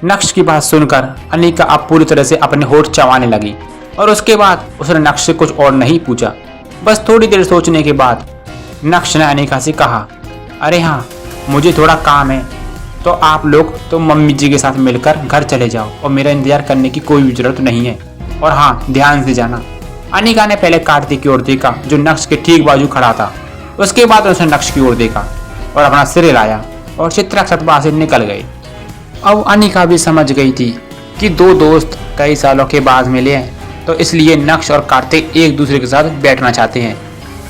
नक्श की बात सुनकर अनिका अब पूरी तरह से अपने होठ चबाने लगी और उसके बाद उसने नक्श से कुछ और नहीं पूछा। बस थोड़ी देर सोचने के बाद नक्श ने अनिका से कहा, अरे हाँ, मुझे थोड़ा काम है, तो आप लोग तो मम्मी जी के साथ मिलकर घर चले जाओ और मेरा इंतजार करने की कोई जरूरत नहीं है। और हाँ, ध्यान से जाना। अनिका ने पहले कार्तिक की ओर देखा जो नक्श के ठीक बाजू खड़ा था। उसके बाद उसने नक्श की ओर देखा और अपना सिर हिलाया और चित्रा वहाँ से निकल गई। अब अनिका भी समझ गई थी कि दो दोस्त कई सालों के बाद मिले हैं, तो इसलिए नक्श और कार्तिक एक दूसरे के साथ बैठना चाहते हैं।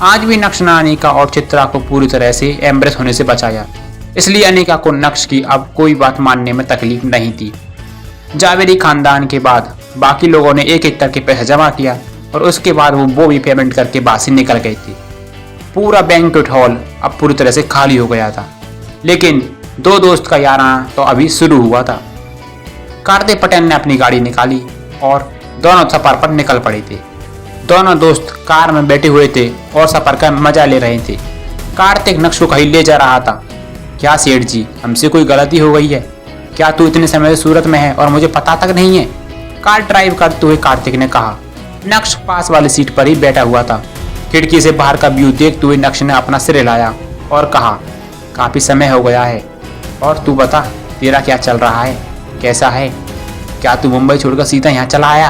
आज भी नक्श ने अनिका और चित्रा को पूरी तरह से एम्ब्रेस होने से बचाया, इसलिए अनिका को नक्श की अब कोई बात मानने में तकलीफ नहीं थी। जावेरी खानदान के बाद बाकी लोगों ने एक एक करके पैसा जमा किया और उसके बाद वो भी पेमेंट करके बाहर से निकल गई थी। पूरा बैंक्वेट हॉल अब पूरी तरह से खाली हो गया था, लेकिन दो दोस्त का याराना तो अभी शुरू हुआ था। कार्तिक पटेल ने अपनी गाड़ी निकाली और दोनों सफर पर निकल पड़े थे। दोनों दोस्त कार में बैठे हुए थे और सफर का मजा ले रहे थे। कार्तिक नक्श को कहीं ले जा रहा था। क्या सेठ जी, हमसे कोई गलती हो गई है क्या? तू इतने समय से सूरत में है और मुझे पता तक नहीं है, कार ड्राइव करते हुए कार्तिक ने कहा। नक्श पास वाली सीट पर ही बैठा हुआ था। खिड़की से बाहर का व्यू देखते हुए नक्श ने अपना सिर हिलाया और कहा, काफी समय हो गया है, और तू बता, तेरा क्या चल रहा है, कैसा है? क्या तू मुंबई छोड़कर सीधा यहाँ चला आया?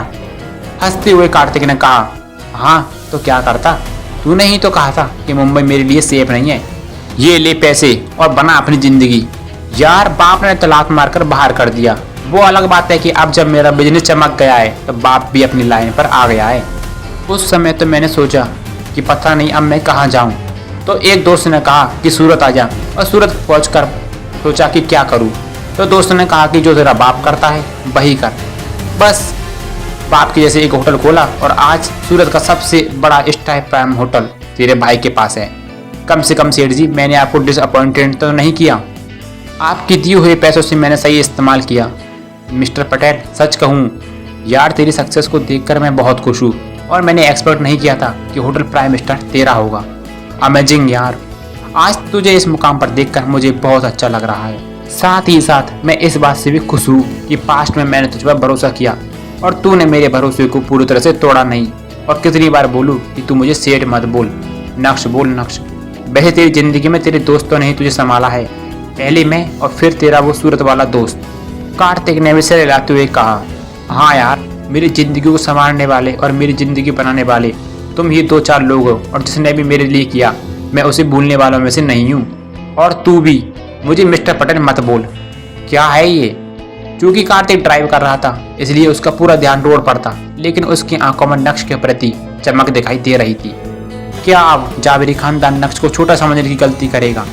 हंसते हुए कार्तिक ने कहा, हाँ तो क्या करता, तूने ही तो कहा था कि मुंबई मेरे लिए सेफ नहीं है। ये ले पैसे और बना अपनी जिंदगी। यार, बाप ने तलाक मारकर बाहर कर दिया, वो अलग बात है कि अब जब मेरा बिजनेस चमक गया है तो बाप भी अपनी लाइन पर आ गया है। उस समय तो मैंने सोचा कि पता नहीं अब मैं कहाँ जाऊँ, तो एक दोस्त ने कहा कि सूरत आ जा, और सूरत पहुँचकर सोचा कि क्या करूँ, तो दोस्त ने कहा कि जो तेरा बाप करता है वही कर। बस बाप के जैसे एक होटल खोला और आज सूरत का सबसे बड़ा स्टार प्राइम होटल तेरे भाई के पास है। कम से कम सेठ जी, मैंने आपको डिसअपॉइंटेड तो नहीं किया। आपकी दिए हुए पैसों से मैंने सही इस्तेमाल किया। मिस्टर पटेल, सच कहूँ यार, तेरी सक्सेस को देखकर मैं बहुत खुश हूँ, और मैंने एक्सपेक्ट नहीं किया था कि होटल प्राइम स्टार तेरा होगा। अमेजिंग यार, आज तुझे इस मुकाम पर देखकर मुझे बहुत अच्छा लग रहा है। साथ ही साथ मैं इस बात से भी खुश हूँ कि पास्ट में मैंने तुझ पर भरोसा किया और तूने मेरे भरोसे को पूरी तरह से तोड़ा नहीं। और कितनी बार बोलूँ कि तू मुझे सेठ मत बोल, नक्श बोल नक्श। वैसे तेरी जिंदगी में तेरे दोस्तों ने ही तुझे संभाला है, पहले मैं और फिर तेरा वो सूरत वाला दोस्त। कार्तिक ने भी सिर हिलाते हुए कहा, हाँ यार, मेरी ज़िंदगी को संभालने वाले और मेरी ज़िंदगी बनाने वाले तुम ही दो चार लोग हो, और जिसने भी मेरे लिए किया मैं उसे भूलने वालों में से नहीं हूँ। और तू भी मुझे मिस्टर पटेल मत बोल। क्या है ये? क्योंकि कार्तिक ड्राइव कर रहा था इसलिए उसका पूरा ध्यान रोड पर था, लेकिन उसकी आंखों में नक्श के प्रति चमक दिखाई दे रही थी। क्या अब जावेरी खानदान नक्श को छोटा समझने की गलती करेगा,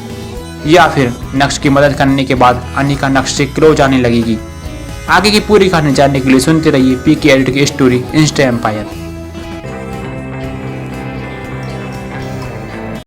या फिर नक्श की मदद करने के बाद अनिका नक्श से क्लोज आने लगेगी? आगे की पूरी कहानी जानने के लिए सुनते रहिए पीके एडिट की स्टोरी इंस्टा एम्पायर।